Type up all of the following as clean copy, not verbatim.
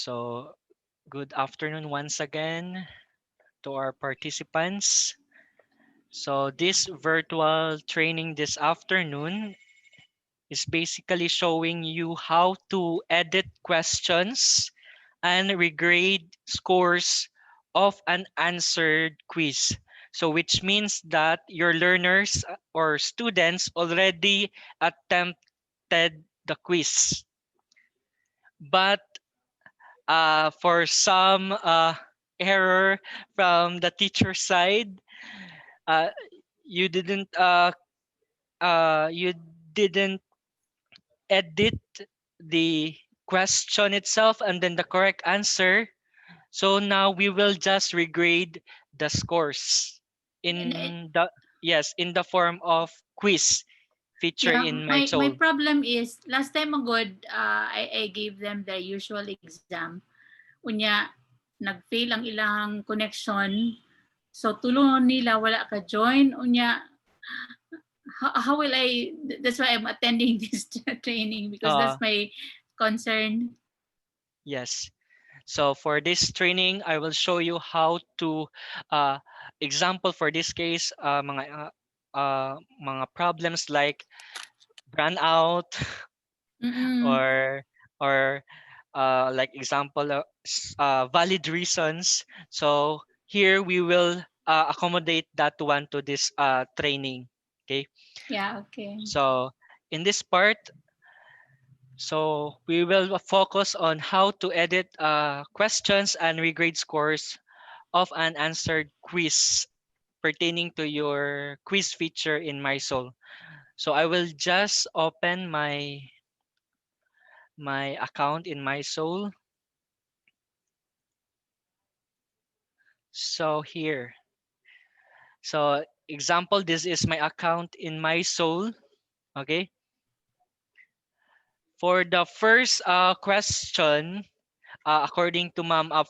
So, good afternoon once again to our participants. So, this virtual training this afternoon is basically showing you how to edit questions and regrade scores of an answered quiz. So, which means that your learners or students already attempted the quiz. But for some error from the teacher side, uh, you didn't uh, you didn't edit the question itself and then the correct answer. So now we will just regrade the scores And it, in the in the form of quiz feature yeah, in my my soul. problem is last time agad I gave them the usual exam. Unya nag-fail ang ilang connection. So tulungan nila wala ka join unya how will I that's why I'm attending this training because Uh, that's my concern. yes. So for this training, I will show you how to uh, example for this case, mga problems like brand out Mm-mm. or or like example valid reasons. So here we will accommodate that one to this training. Okay. Yeah, okay. So in this part, so we will focus on how to edit questions and regrade scores of an answered quiz pertaining to your quiz feature in MySoul. So I will just open my account in MySoul. So here. So example, this is my account in MySoul. Okay. For the first question, according to Ma'am Mm-mm.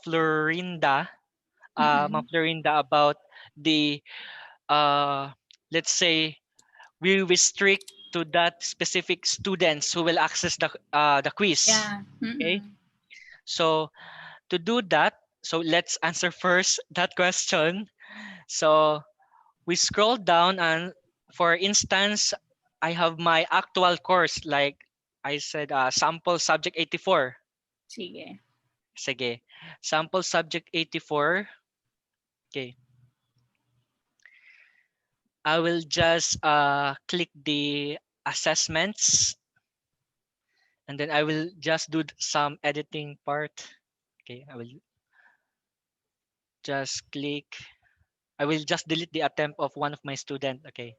Florinda about the let's say we restrict to that specific students who will access the quiz. Yeah. Okay. Mm-mm. So to do that, so let's answer first that question. So we scroll down and for instance, I have my actual course like I said sample subject 84. Sige. Sige. Sample subject 84. Okay. I will just click the assessments and then I will just do some editing part. Okay, I will just click. I will just delete the attempt of one of my student. Okay.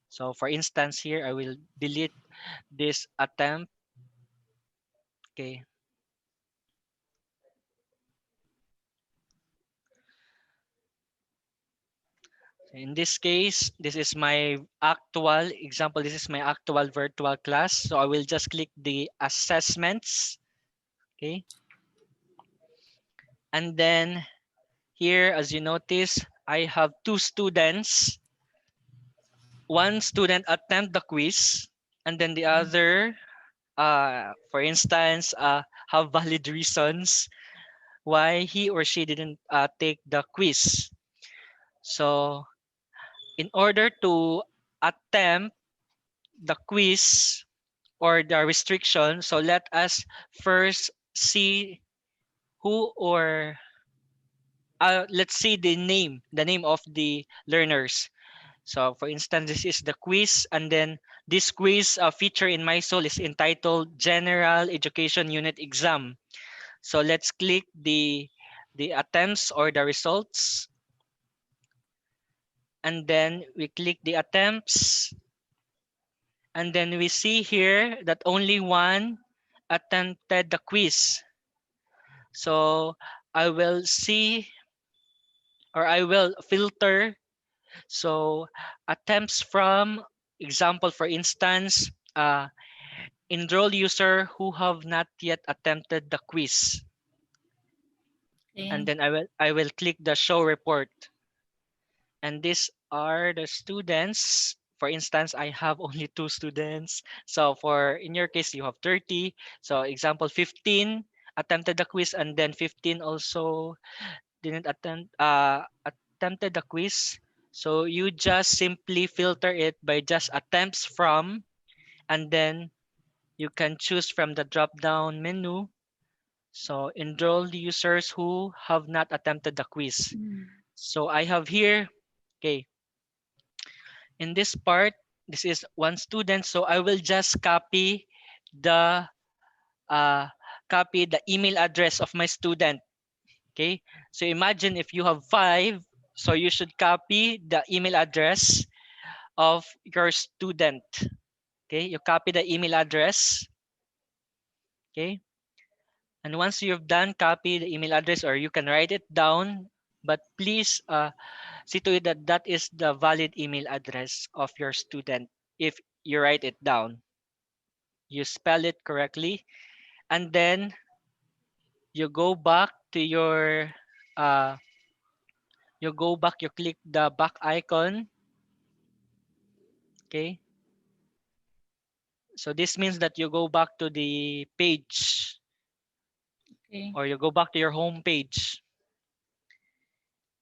So for instance here, I will delete this attempt. Okay. In this case, this is my actual example. This is my actual virtual class. So I will just click the assessments. Okay. And then here, as you notice, I have two students. One student attempt the quiz, and then the other, for instance, have valid reasons why he or she didn't take the quiz. So, in order to attempt the quiz or the restriction, so let us first see who or let's see the name of the learners. So, for instance, this is the quiz, and then this quiz feature in my soul is entitled General Education Unit Exam. So let's click the attempts or the results, and then we click the attempts, and then we see here that only one attempted the quiz. So I will see or I will filter. So attempts from example, for instance, enroll user who have not yet attempted the quiz. And Okay. then I will click the show report. And these are the students. For instance, I have only two students. So for in your case, you have 30. So example 15 attempted the quiz, and then 15 also didn't attempted the quiz. So you just simply filter it by just attempts from, and then you can choose from the drop down menu. So enroll the users who have not attempted the quiz. Mm. So I have here, okay, in this part, this is one student. So I will just the uh, copy the email address of my student. Okay, so imagine if you have five, so you should copy the email address of your student. Okay, you copy the email address. Okay, and once you've done copy the email address, or you can write it down, but please see to it that that is the valid email address of your student. If you write it down, you spell it correctly, and then you go back to your uh, you click the back icon. Okay, so this means that you go back to the page, Okay. or you go back to your home page,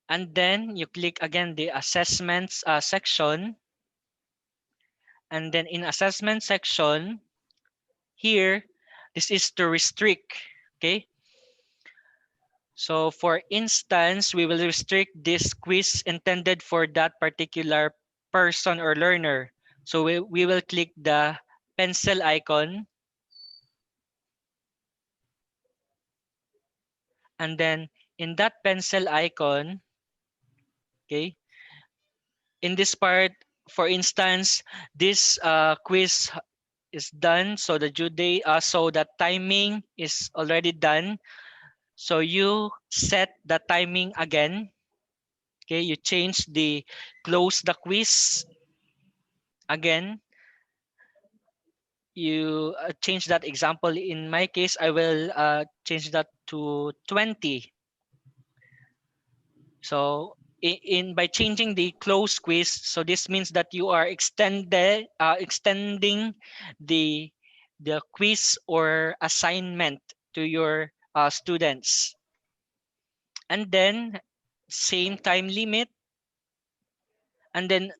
and then you click again the assessments section, and then in assessment section here, this is to restrict. Okay, so for instance, we will restrict this quiz intended for that particular person or learner. So we will click the pencil icon, and then in that pencil icon, okay, in this part, for instance, this quiz is done. So the due date, so the timing is already done. So you set the timing again. Okay, you change the close the quiz again. You change that example. In my case, I will change that to 20. So in by changing the close quiz, so this means that you are extending the quiz or assignment to your students, and then same time limit, and then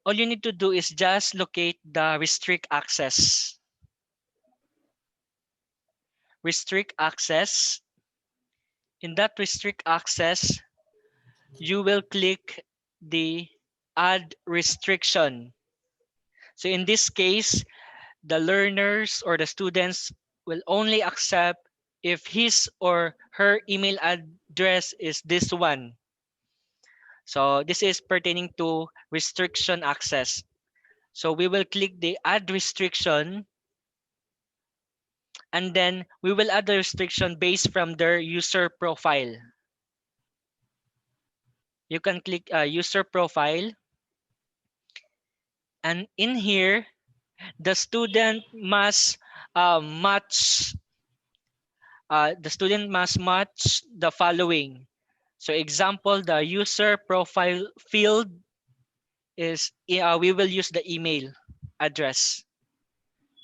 all you need to do is just locate the restrict access. In that restrict access, you will click the add restriction. So in this case, the learners or the students will only accept if his or her email address is this one. So this is pertaining to restriction access. So we will click the add restriction, and then we will add the restriction based from their user profile. You can click user profile, and in here the student must match the following. So example, the user profile field is we will use the email address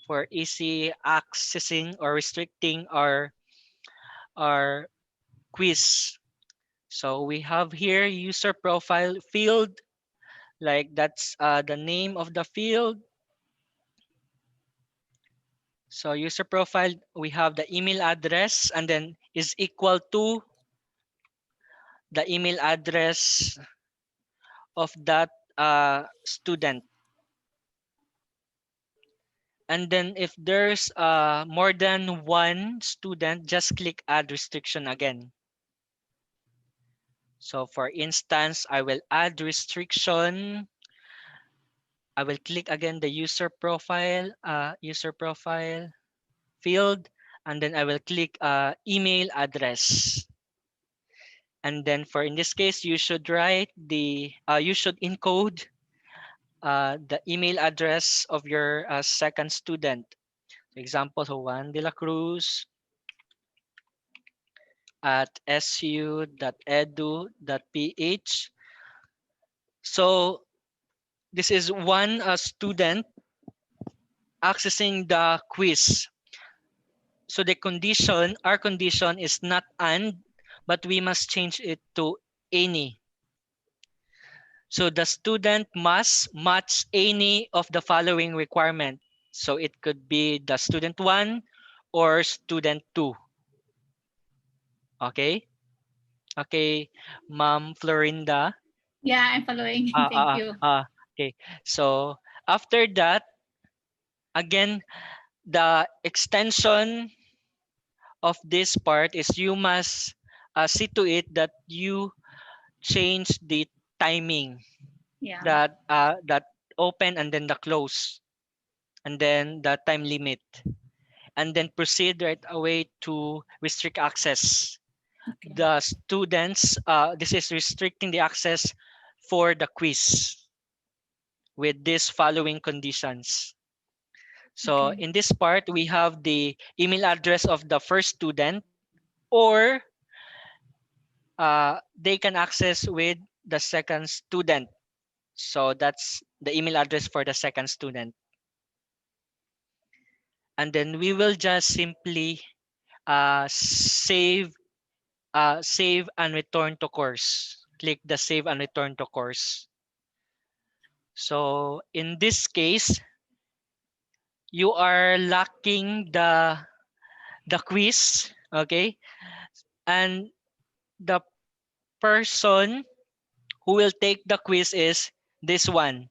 for easy accessing or restricting our quiz. So we have here user profile field, like that's the name of the field. So user profile, we have the email address, and then is equal to the email address of that student. And then if there's more than one student, just click add restriction again. So for instance, I will add restriction. I will click again the user profile field, and then I will click email address. And then for in this case, you should write you should encode the email address of your second student. For example, so Juan de la Cruz at su.edu.ph. So this is one student accessing the quiz. So the condition, our condition is not and, but we must change it to any. So the student must match any of the following requirement. So it could be the student 1 or student 2. Okay? Okay, Ma'am Florinda. Yeah, I'm following. Ah, Thank ah, you. okay. So after that, again, the extension of this part is you must see to it that you change the timing, Yeah. that open and then the close, and then the time limit, and then proceed right away to restrict access. Okay. The students, this is restricting the access for the quiz with these following conditions. So Okay. in this part, we have the email address of the first student, or they can access with the second student. So that's the email address for the second student. And then we will just simply save, save and return to course. Click the save and return to course. So in this case, you are lacking the quiz, okay? And the person who will take the quiz is this one.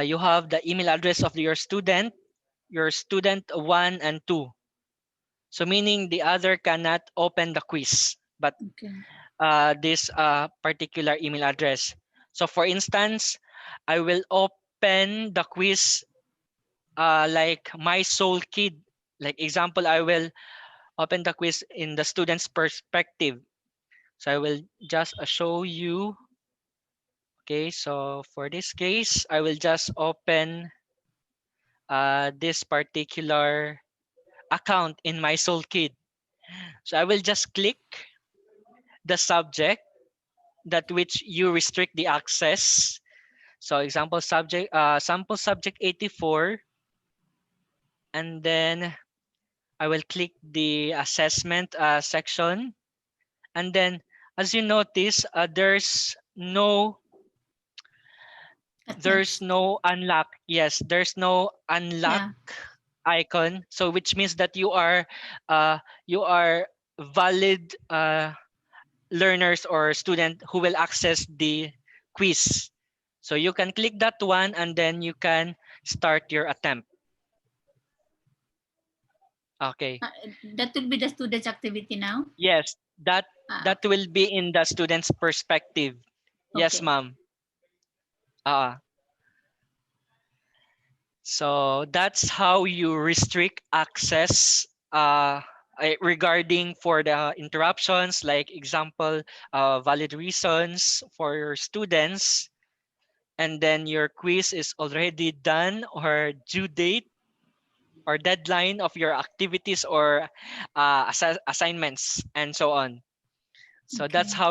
You have the email address of your student 1 and 2. So meaning the other cannot open the quiz, but Okay. this particular email address. So for instance, I will open the quiz like my soul kid. Like example, I will open the quiz in the student's perspective. So I will just show you. Okay, so for this case, I will just open this particular account in my soul kid. So I will just click the subject that which you restrict the access. So example subject, sample subject 84, and then I will click the assessment section, and then as you notice, there's Attempts. no unlock. Yes, there's no unlock Yeah. icon. So which means that you are valid learners or student who will access the quiz. So you can click that one and then you can start your attempt. Okay. That will be the student's activity now. Yes, that Okay. will be in the student's perspective. Yes, Okay. ma'am. Uh, so that's how you restrict access regarding for the interruptions, like example, valid reasons for your students, and then your quiz is already done or due date or deadline of your activities or assignments and so on. So that's Okay.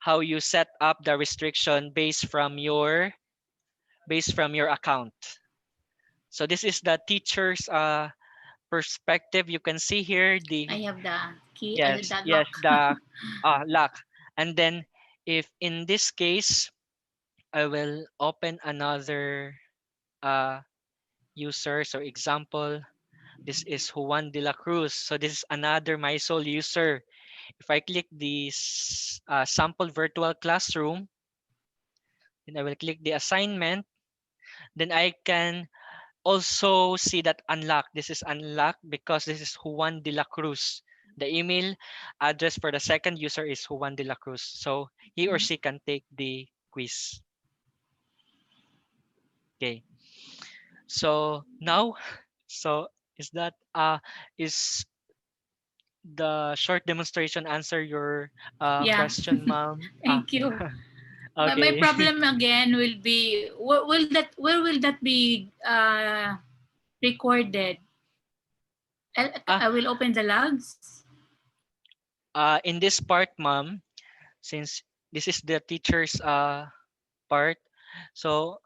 how you set up the restriction based from your account. So this is the teacher's perspective. You can see here I the have the key, yes, the yes, lock. the lock. And then if in this case I will open another uh user. So example, this is Juan de la Cruz. So this is another MySol user. If I click this sample virtual classroom, then I will click the assignment. Then I can also see that unlock. This is unlocked because this is Juan de la Cruz. The email address for the second user is Juan de la Cruz. So he or Okay. she can take the quiz. Okay. So now, so is that is the short demonstration answer your Yeah. question, ma'am? Thank you. But my Okay. problem again will be, where will that be recorded? Ah, I will open the logs. in this part, ma'am, since this is the teacher's part, so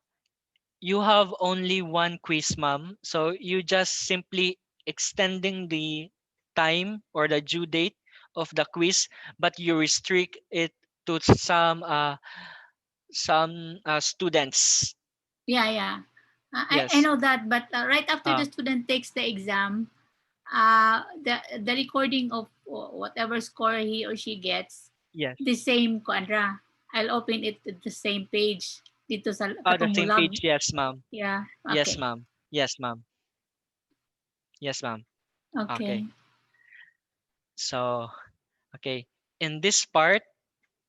you have only one quiz, ma'am. So you just simply extending the time or the due date of the quiz, but you restrict it to some students. Yeah, yeah. I Yes. know that, but right after the Uh, student takes the exam, the recording of whatever score he or she gets, yes. the same quadra. I'll open it to the same page dito sa The katong same log. page. Yes, ma'am. Yeah. Yes, Okay. ma'am. Yes, ma'am. Yes, ma'am. Okay. Okay. So, okay. In this part,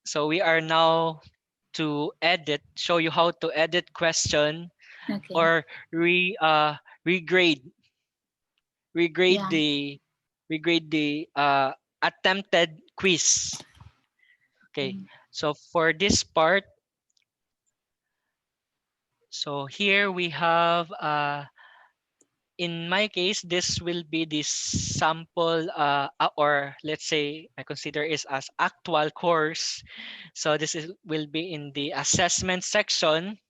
so we are now to edit, show you how to edit question Okay. or regrade regrade Yeah. the regrade the attempted quiz. Okay. Mm. So for this part, so here we have in my case, this will be the sample or let's say I consider is as actual course. So this is will be in the assessment section,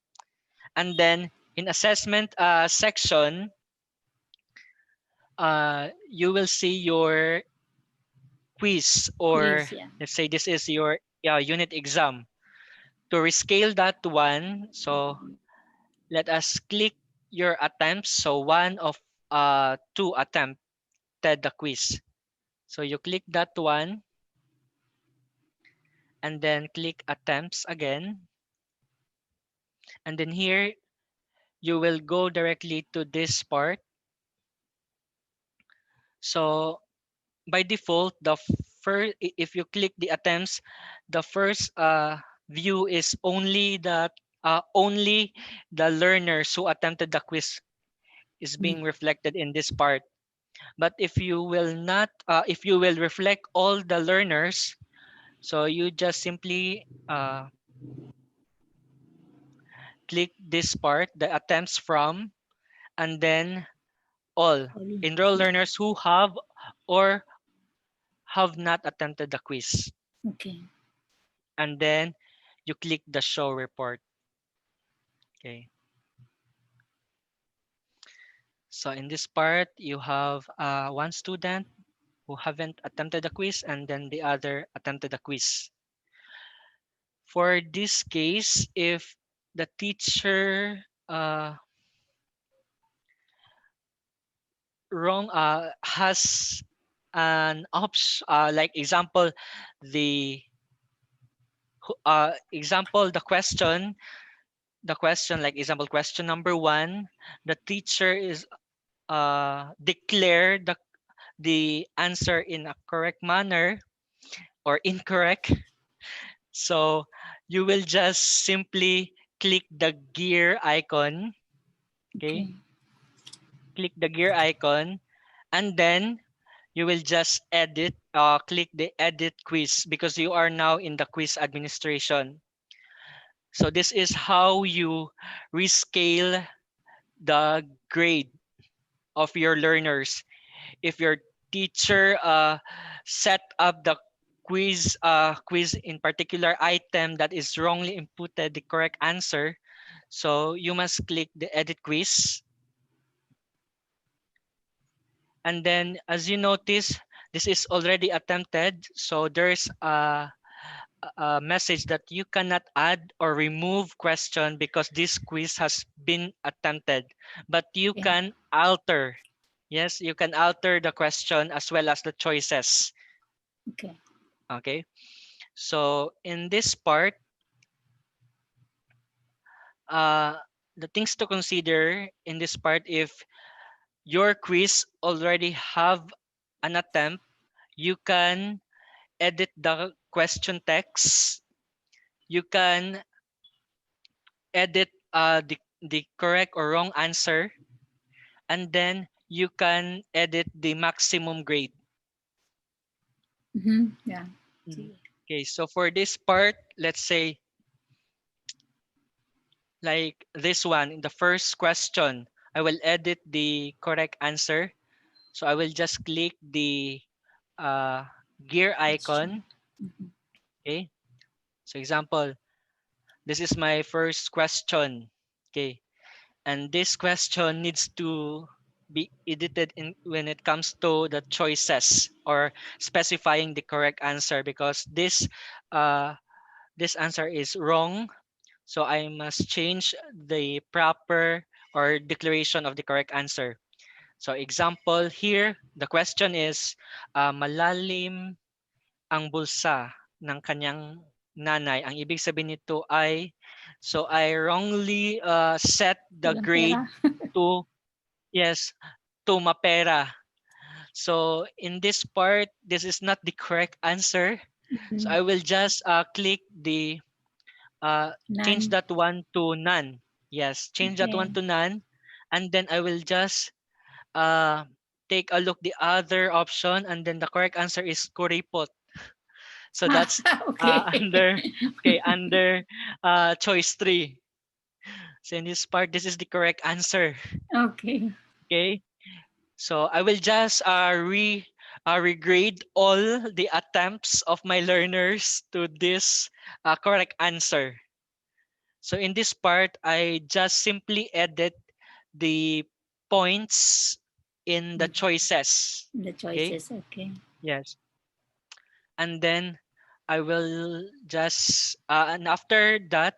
and then in assessment section, you will see your quiz, or Quiz, yeah. let's say this is your unit exam. To rescale that one, so let us click your attempts. So one of two attempted the quiz. So you click that one and then click attempts again. And then here you will go directly to this part. So by default, the first, if you click the attempts, the first view is only the learners who attempted the quiz is Mm. being reflected in this part. But if you will not, if you will reflect all the learners, so you just simply click this part, the attempts from, and then all All. enroll Yeah. learners who have or have not attempted the quiz. Okay. And then you click the show report. Okay. So in this part, you have one student who haven't attempted the quiz and then the other attempted the quiz. For this case, if the teacher wrong has an option, like example, the example the question like example question number one, the teacher is declare the answer in a correct manner or incorrect. So you will just simply click the gear icon. Okay, Okay. click the gear icon, and then you will just edit, click the edit quiz because you are now in the quiz administration. So this is how you rescale the grade of your learners. If your teacher set up the quiz in particular item that is wrongly inputted the correct answer, so you must click the edit quiz. And then as you notice, this is already attempted, so there's a message that you cannot add or remove question because this quiz has been attempted, but you Yeah. can alter. Yes, you can alter the question as well as the choices. Okay. Okay, so in this part, uh, the things to consider in this part, if your quiz already have an attempt, you can edit the question text. You can edit the correct or wrong answer, and then you can edit the maximum grade. Mm-hmm. Yeah. Mhm. Sige. Okay, so for this part, let's say like this one, in the first question, I will edit the correct answer. So I will just click the uh, gear Question. icon. Mm-hmm. Okay, so example, this is my first question. Okay, and this question needs to be edited in when it comes to the choices or specifying the correct answer, because uh, this answer is wrong. So I must change the proper or declaration of the correct answer. So example here, the question is, malalim ang bulsa ng kanyang nanay. Ang ibig sabihin nito ay, so I wrongly set the Walang pera. grade to, yes, to mapera. So in this part, this is not the correct answer. So Mm, I will just click the change none. that one to none. Yes, change that one Okay. to none. And then I will just uh, take a look the other option, and then the correct answer is kuripot. So that's Okay. under, okay, under choice three. So in this part, this is the correct answer. Okay. Okay. So I will just regrade all the attempts of my learners to this correct answer. So in this part, I just simply edit the points in the Mm, choices. the Okay. choices. Okay. Yes. And then I will just and after that,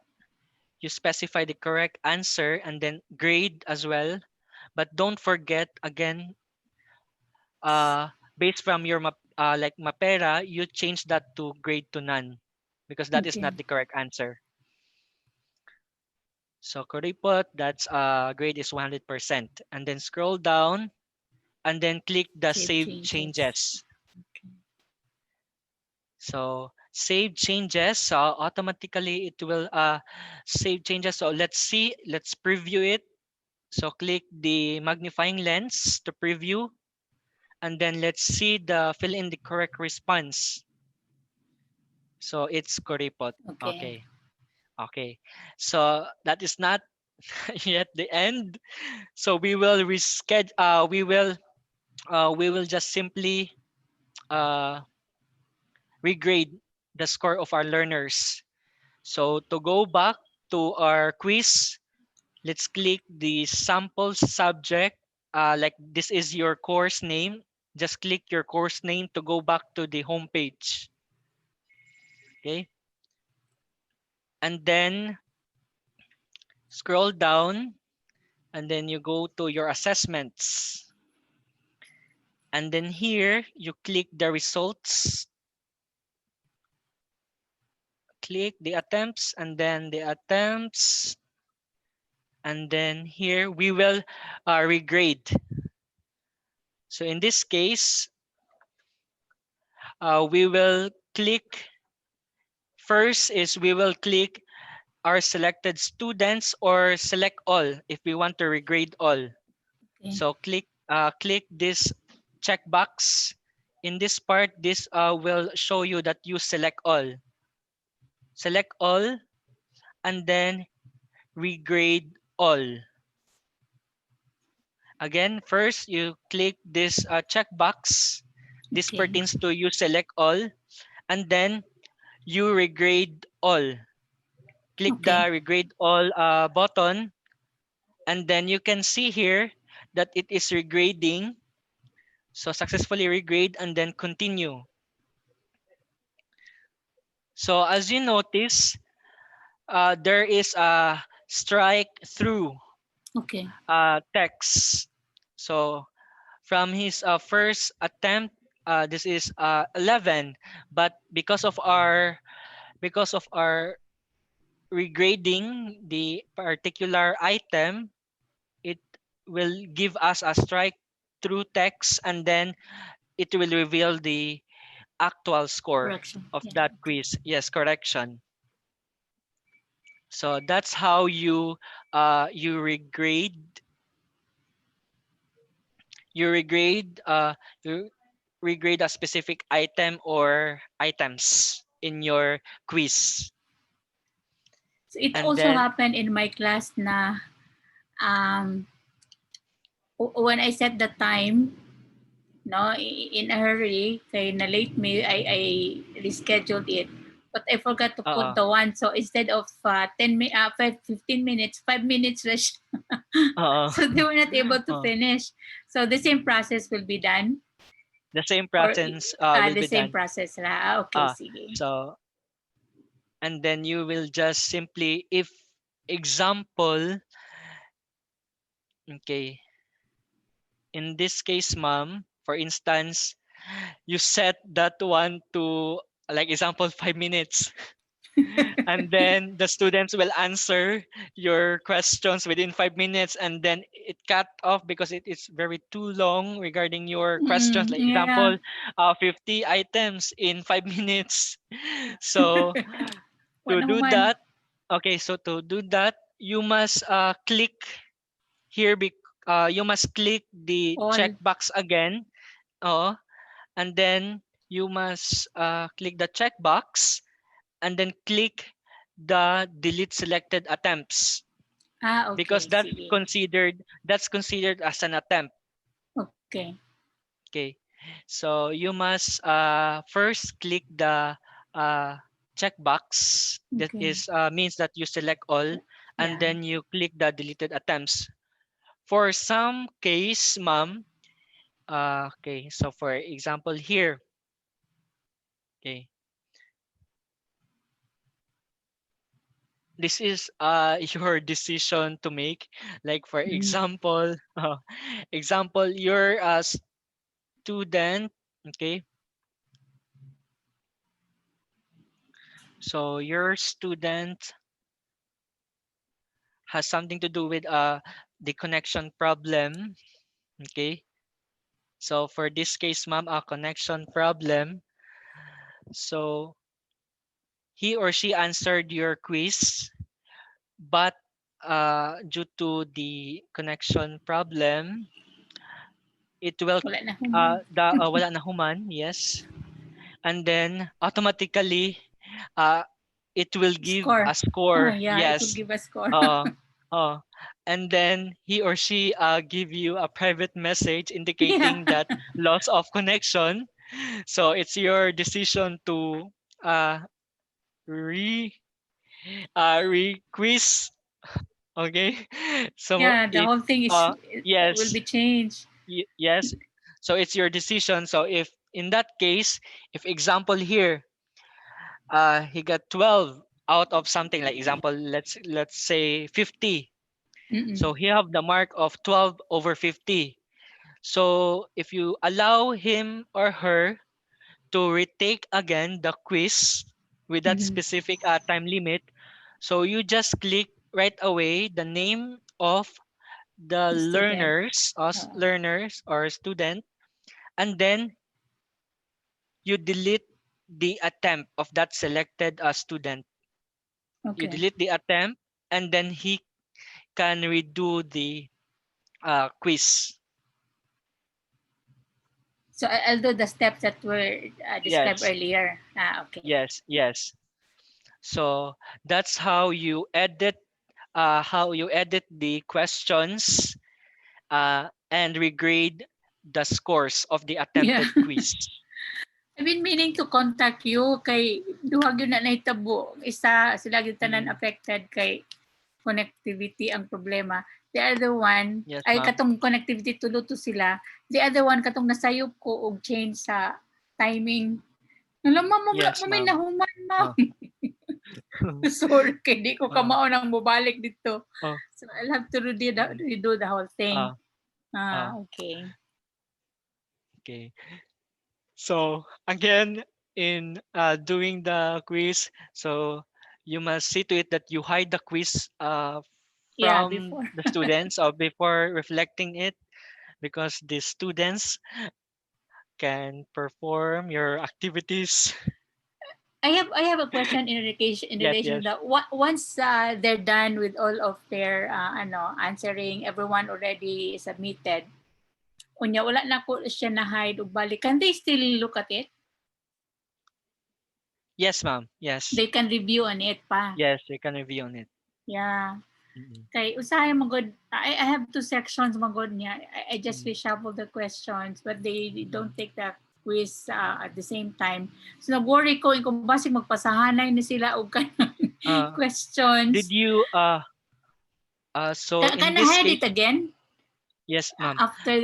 you specify the correct answer and then grade as well. But don't forget again, uh, based from your like mapera, you change that to grade to none, because that is Okay. not the correct answer. So kuripot, that's grade is 100%. And then scroll down and then click the Save save changes. changes. Okay. So save changes, so automatically it will save changes. So let's see, let's preview it. So click the magnifying lens to preview, and then let's see the fill in the correct response. So it's kuripot. Okay. Okay. Okay. So that is not yet the end. So we will reschedule. We will just simply uh, regrade the score of our learners. So to go back to our quiz, let's click the sample subject. Like this is your course name. Just click your course name to go back to the home page. Okay. And then scroll down, and then you go to your assessments. And then here you click the results, click the attempts, and then the attempts. And then here we will regrade. So in this case, we will click, first is we will click our selected students or select all if we want to regrade all. Okay. So click this checkbox. In this part, this will show you that you select all. Select all and then regrade all. Again, first you click this checkbox. This Okay. pertains to you select all, and then you regrade all. Click Okay. the regrade all button, and then you can see here that it is regrading. So successfully regrade and then continue. So as you notice, there is a strike through Okay. text. So from his first attempt, this is 11, but because of our regrading the particular item, it will give us a strike through text, and then it will reveal the actual score Correction. of Yeah. that Okay. quiz. Yes, correction. So that's how you you regrade uh you regrade a specific item or items in your quiz. So it And also then happened in my class na um when I set the time, no, in a hurry, kay na late me, I rescheduled it. but I forgot to put Oo. the one. So instead of 15 minutes, 5 minutes rest. Oo. So they were not able to Oo. finish. So the same process will be done, The same or process will the be same done. process ra. Okay, Ah, sige. so and then you will just simply, if example, okay, in this case, ma'am, for instance, you set that one to, like example, 5 minutes, and then the students will answer your questions within 5 minutes, and then it cut off because it is very too long regarding your questions, like Yeah. example, 50 items in 5 minutes. So to Wala do human. that, okay, so to do that, you must click here, you must click the All. checkbox again. Oh, and then you must click the checkbox, and then click the delete selected attempts, Okay, because sige. that's considered as an attempt. Okay. Okay, so you must first click the uh, checkbox. That Okay. is means that you select all, and Yeah. then you click the deleted attempts. For some case, ma'am, okay, so for example here, okay, this is your decision to make. Like for Mm. example, example, you're a student, okay, so your student has something to do with the connection problem, okay. So for this case, ma'am, a connection problem, so he or she answered your quiz, but due to the connection problem, it will Wala na human. wala na human, yes, and then automatically uh, it will give Score. a Oh, score, yeah, it will yes. give a score. uh, uh, and then he or she give you a private message Yeah. indicating that loss of connection. So it's your decision to uh, re quiz, okay. So Yeah, the if whole thing is will yes, be changed. yes, so it's your decision. So if in that case, if example here, he got 12 out of something, like example, let's say 50, Mm-mm. so he have the mark of 12 over 50. So if you allow him or her to retake again the quiz with that Mm-hmm. specific time limit, so you just click right away the name of the Student. Oh, learners or student, and then you delete the attempt of that selected student. You okay. delete the attempt, and then he can redo the quiz. So I'll do the steps that were described Yes, earlier. Okay. yes, yes. So that's how you edit the questions and regrade the scores of the Yeah. attempted quiz. I've been meaning to contact you kay duhag yun na nahitabo. Isa sila gyud tanan Mm. affected kay connectivity ang problema. The other one, Yes, ay ma'am. katong connectivity tulo to sila. The other one katong nasayop ko og change sa timing. Alam mo, Yes, may ma'am. nahuman, ma'am. Oh. Sorry, kay di ko Oh. kamao nang mubalik dito. Oh. So I'll have to Mm. redo the whole thing. Ah. Ah. Okay. Okay. So again, in doing the quiz, so you must see to it that you hide the quiz Yeah, from before. the students or before reflecting it, because the students can perform your activities. I have a question in Yes, relation to yes. that. Once they're done with all of their answering, everyone already submitted. Unya wala na ko siya na hide ug balik. Can they still look at it? Yes, ma'am. Yes. They can review on it pa. Yes, you can review on it. Yeah. Mm-mm. Kay usahay mo good. I have two sections mo good niya. I just Mm. reshuffle the questions but they don't take the quiz at the same time. So nag-worry ko kung basig magpasahanay ni sila og kanang Uh, did questions. you so in Can I this head case, it again yes, ma'am. In after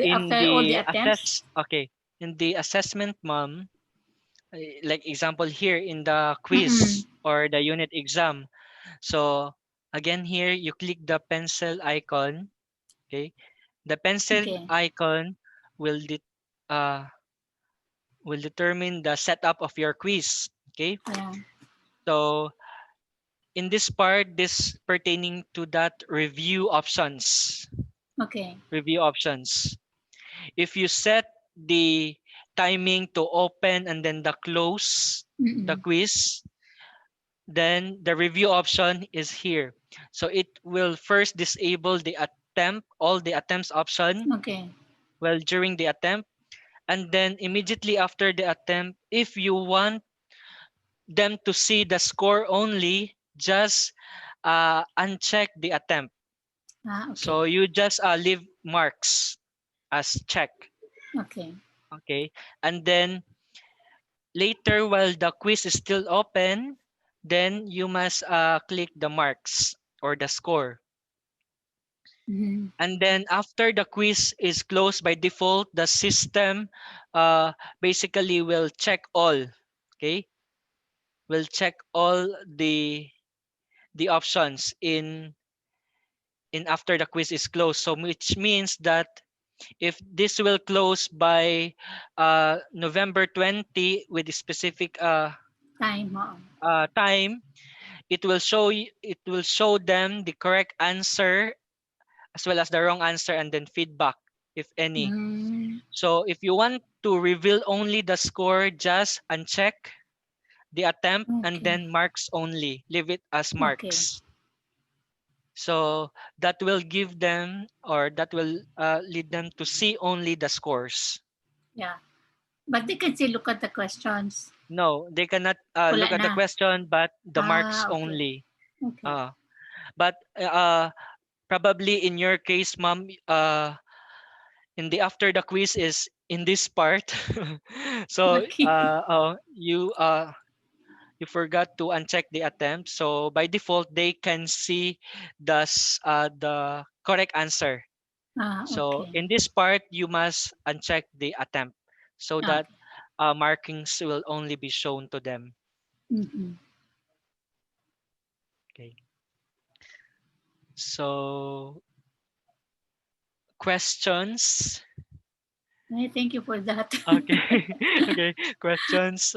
all the the attempts? okay, in the assessment, ma'am, like example here in the Mm-mm. quiz or the unit exam. So again here you click the pencil icon. Okay, the pencil Okay. icon will uh will determine the setup of your quiz. Okay, Yeah. so in this part, this pertaining to that Okay. review options. If you set the timing to open and then the close the Mm-mm. quiz, then the review option is here. So it will first disable the attempt, all the attempts option, Okay. well, during the attempt, and then immediately after the attempt, if you want them to see the score only, just uncheck the attempt. Okay. So you just leave marks as check. Okay. Okay, and then later, while the quiz is still open, then you must click the marks or the score. Mm-hmm. And then after the quiz is closed by default, the system uh, basically will check all. Okay, will check all the options in after the quiz is closed. So which means that if this will close by November 20 with a specific Time. time, it will show them the correct answer as well as the wrong answer and then feedback if any. Mm, So if you want to reveal only the score, just uncheck the attempt and okay. then marks only. Leave it as Okay. marks. So that will give them or that will lead them to see only the scores. Yeah. But they can still look at the questions. No, they cannot Wala look at na. the question but the marks Okay. only. Okay. Uh, but probably in your case, ma'am, in the after the quiz is in this part. So Okay. you forgot to uncheck the attempt. So by default, they can see the correct answer. So Okay. in this part, you must uncheck the attempt so that Okay. markings will only be shown to them. Mm-hmm. Okay. So questions. Ay, thank you for that. Okay. Okay. Questions.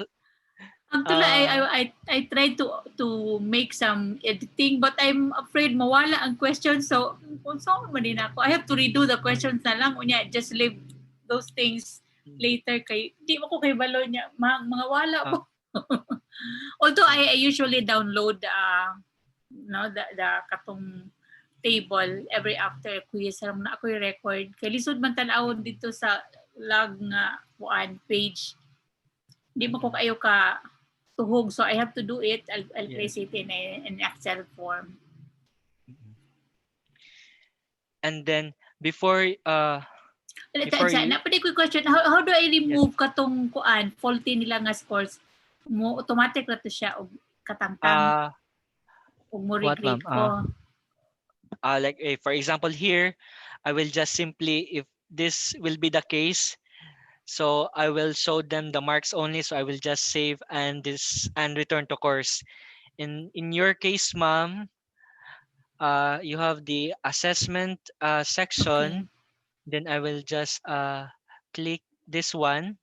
Actually, Uh, I tried to make some editing, but I'm afraid mawala ang questions. So, kung saan man din ako, I have to redo the questions na lang. Unya, just leave those things later. Kay, di mo ko kay balo niya. Mga wala uh, po. Although uh, I usually download no, the katong table every after quiz. Aram na ako yung record. Kay lisod man tanawon dito sa log nga kuan page. Di mo ko mm-mm. kayo ka tuhog. So I have to do it. I'll Yes. place it in an Excel form. Mm-mm. And then before before you Napadi ko question, how do I yes remove katong kuan faulty nila nga scores? Mo automatic na to siya og katangtang uh og mo what ma'am regrade ko. like for example here I will just simply if this will be the case, so I will show them the marks only, so I will just save and this and return to course. In your case, ma'am, you have the assessment Okay. section, then I will just click this one,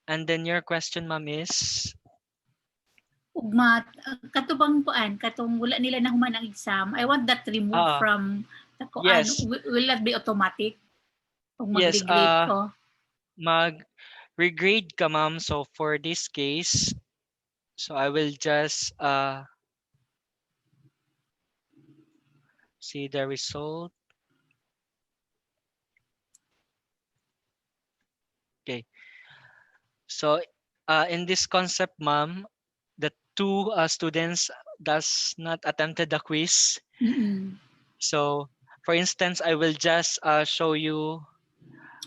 and then your question, ma'am, is Ugma katubang kuan katong wala nila nahuman ang exam. I want that removed uh from the kuan. yes, Will that be automatic kung yes, mag-regrade ko? mag regrade ka, ma'am. So for this case, so I will just see the result. Okay. So in this concept, ma'am, the two students does not attempted the quiz. Mm-mm. So for instance, I will just show you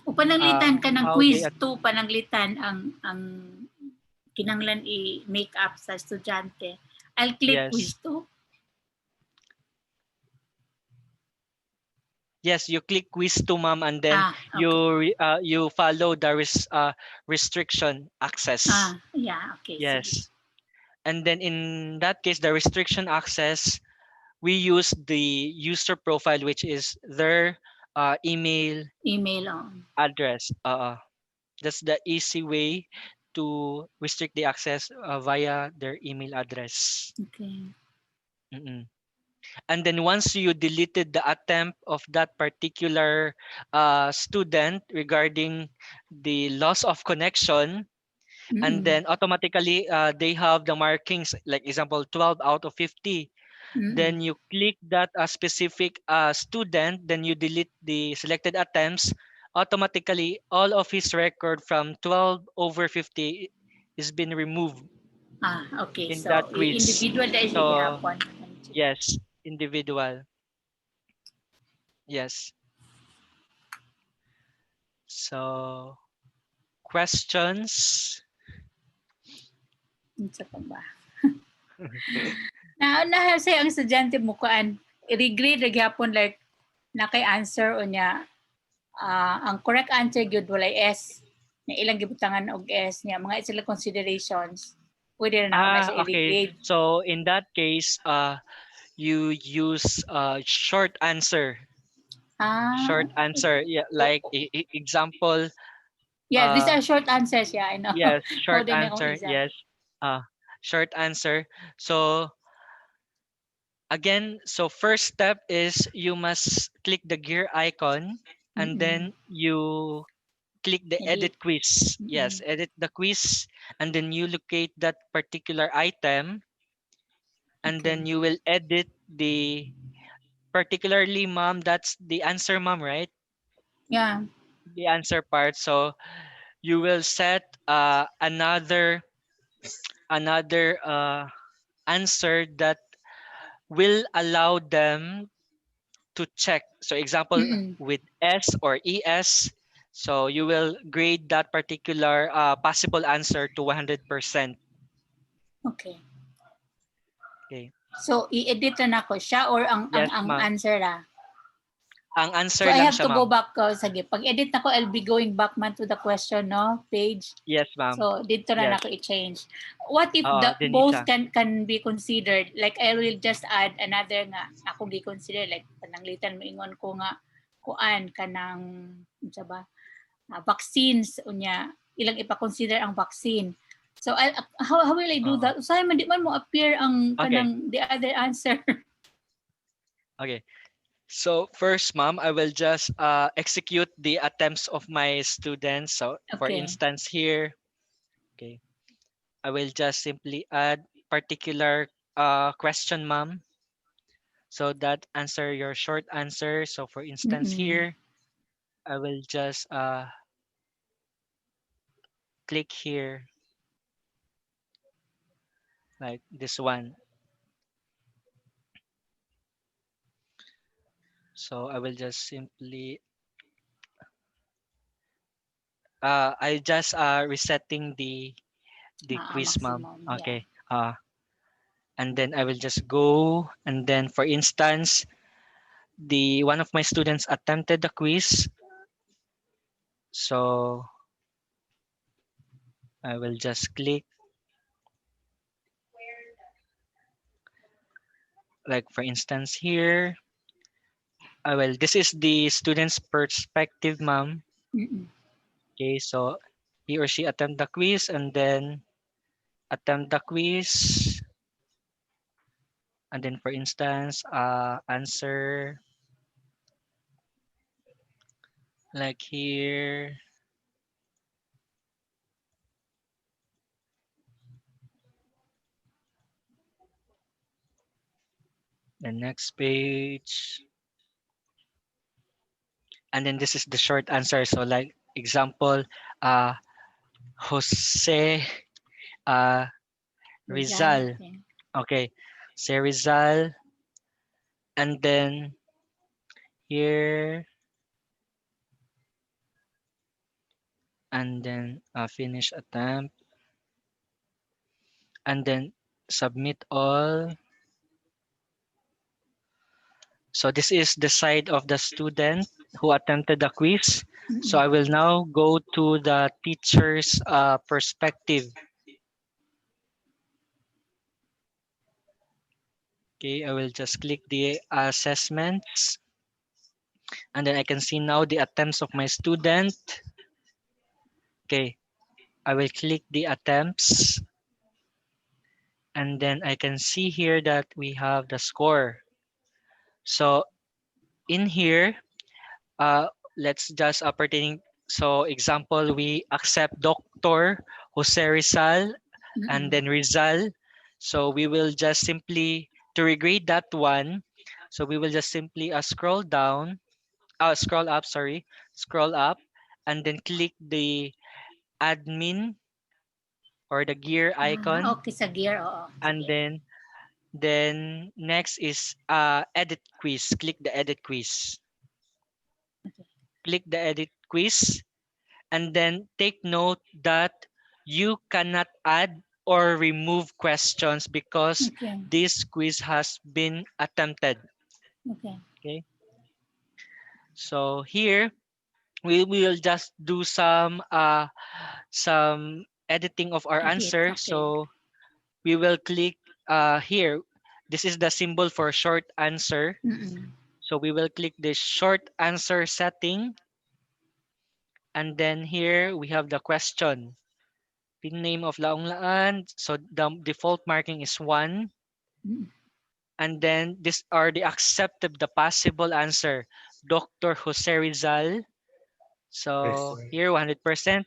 O pananglitan ka ng How quiz they 2, pananglitan ang kinanglan i-make up sa estudyante. I'll click quiz yes. 2. Yes, you click quiz to ma'am, and then Ah, okay. you follow the restriction access. Yeah, okay, sige. Yes. And then in that case, the restriction access, we use the user profile, which is their email Email on. address. That's the easy way to restrict the access via their email address. Okay. Mm-mm. And then once you deleted the attempt of that particular student regarding the loss of connection, and Mm-mm. then automatically they have the markings, like example 12 out of 50, Mm-mm. then you click that specific student, then you delete the selected attempts, automatically all of his record from 12 over 50 is been removed Okay. in So, that quiz. individual na siya So gihapon. yes, individual. Yes. So questions. Unsa pa ba? Na say ang estudyante mo kuan i-regrade ra gyapon like na kay answer o niya ang correct answer gyud walay S na ilang gibutangan og S niya mga sila considerations pwede na ako na siya Okay. i-regrade. So in that case, you use short answer. Ah, Short answer. Yeah, like example. yeah, these Uh, are short answers, yeah, I know. yes, How short din akong answer. exam. Yes. Uh, short answer. So again, so first step is you must click the gear icon, and Mm-mm. then you click the Edit. edit quiz. Mm-mm. Yes, edit the quiz, and then you locate that particular item, and Okay. then you will edit the particularly mom, that's the answer mom, right? Yeah. The answer part. So you will set another answer that will allow them to check. So example Mm-mm. with S or ES, so you will grade that particular possible answer to 100%. Okay. Okay. So i-edit na nako siya or ang ang Yes, ang ma'am. answer ra. Ang So answer I lang have siya, to go ma'am. back sige. Pag edit nako I'll be going back man to the question no page. Yes, ma'am. So dito na Yes. nako i-change. What if Oo, the both Denisa. can be considered? Like I will just add another nga ako gi-consider like pananglitan mo ingon ko nga kuan kanang unsa ba vaccines unya ilang ipa-consider ang vaccine. So how will I do Oo. that? Usay man di man mo appear ang Okay. kanang the other answer. Okay. So first, ma'am, I will just execute the attempts of my students. So for Okay. instance here, okay, I will just simply add particular question, ma'am. So that answer your short answer. So for instance Mm-mm. here, I will just click here like this one. So I will just simply I just resetting the quiz, ma'am. Maximum, yeah. Okay. And then I will just go, and then for instance, the one of my students attempted the quiz, so I will just click, like for instance here, I will, this is the student's perspective, ma'am. Mm-mm. Okay, so he or she attempt the quiz, and then attempt the quiz, and then for instance answer like here, the next page, and then this is the short answer. So like example, uh Jose uh Rizal, Rizal. yeah. Okay. Say Rizal, and then here and then finish attempt, and then submit all. So this is the side of the student who attempted the quiz. So Mm-mm. I will now go to the teacher's perspective. Okay, I will just click the assessments, and then I can see now the attempts of my student. Okay, I will click the attempts, and then I can see here that we have the score. So in here, uh, let's just pertaining. So example, we accept Doctor Jose Rizal and Mm-mm. then Rizal. So we will just simply to regrade that one. So we will just simply scroll down, scroll up, sorry, scroll up, and then click the admin or the gear icon, Okay, sa gear, oo. and Sige. then next is edit quiz. Click the edit quiz. Okay. Click the edit quiz, and then take note that you cannot add or remove questions because Okay. this quiz has been attempted. Okay. Okay, so here we will just do some editing of our Edit. answer. Okay. So we will click here. This is the symbol for short answer. Mm-mm. So we will click the short answer setting, and then here we have the question. Pin name of Laong Laan. So the default marking is 1. Mm-mm. And then these are the accepted, the possible answer. Dr. Jose Rizal. So Present. here 100%.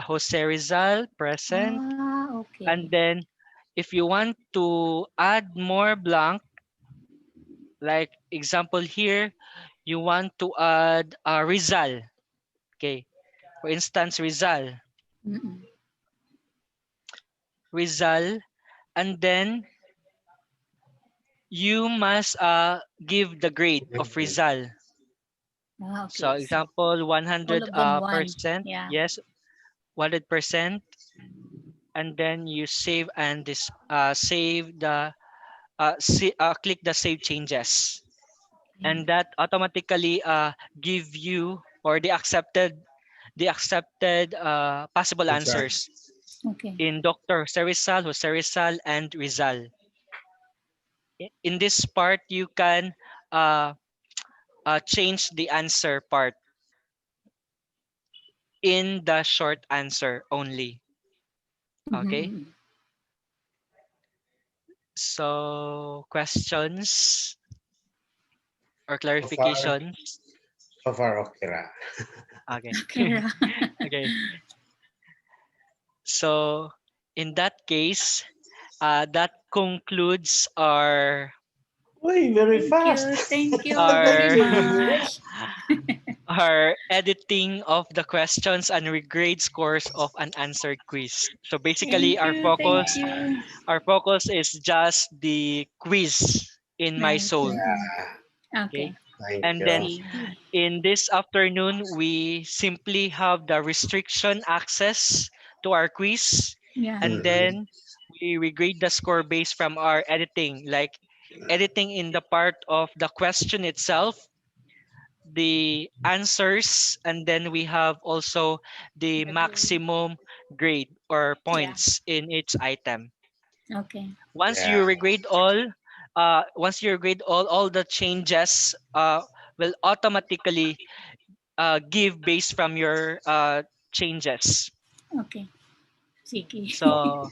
Jose Rizal present. Okay. And then if you want to add more blank, like example here, you want to add Rizal. Okay. For instance, Rizal. Mm-mm. Rizal. And then you must give the grade of Rizal. So Okay. So, example all 100 of them one. percent, Yeah. yes, 100%, and then you save and this save the click the save changes, Okay. and that automatically give you or the accepted possible Result. answers Okay. in Dr. Jose Rizal, and Rizal. In this part, you can uh, change the answer part in the short answer only. Okay. Mm-hmm. So questions or So far, clarifications? so far okay ra. Okay. Okay. Okay. So in that case, that concludes Uy, very Thank fast. you. Thank you very our Thank you. much. our editing of the questions and regrade scores of an answered quiz. So basically Thank you. Thank you. our focus is just the quiz in my Right. soul. Mm-mm. Okay. Okay. Thank And then you. Sige. in this afternoon, we simply have the restriction access to our quiz, Yeah. and Mm-hmm. then we regrade the score based from our editing, like editing in the part of the question itself, the answers, and then we have also the The grade. maximum grade or Yeah. points in each item. Okay. Once you Yeah. regrade all the changes will automatically give based from your changes. Okay. Sige. So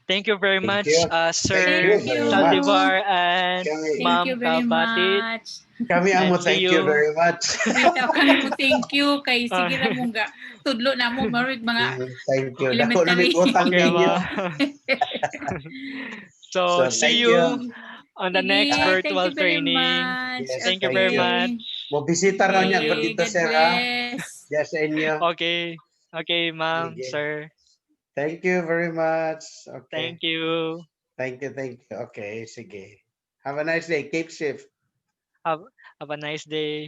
thank you very Thank much, you. Thank Sir you Thank very much. you. Saldivar and Kami, Thank you Ma'am very Kabatit, much. kami amo and see thank you you. very much. Bitaw kami mo thank you kay Uh, sige ra mong ga tudlo na mo marig mga Thank you. Dako na may elementary. utang okay, ninyo. ma'am. So So, see thank you. you Sige. on the next Sige, thank virtual you very training. much. Yes, Thank you very thank you. much. Okay. Mo bisita raw niya ko Sige, dito, God sir, ha? bless. Yes, sa inyo. Okay. Okay, ma'am, Sige. sir. Thank you very much. Okay. Thank you. Thank you, thank you. Okay, sige. Have a nice day. Keep safe. Have, have a nice day.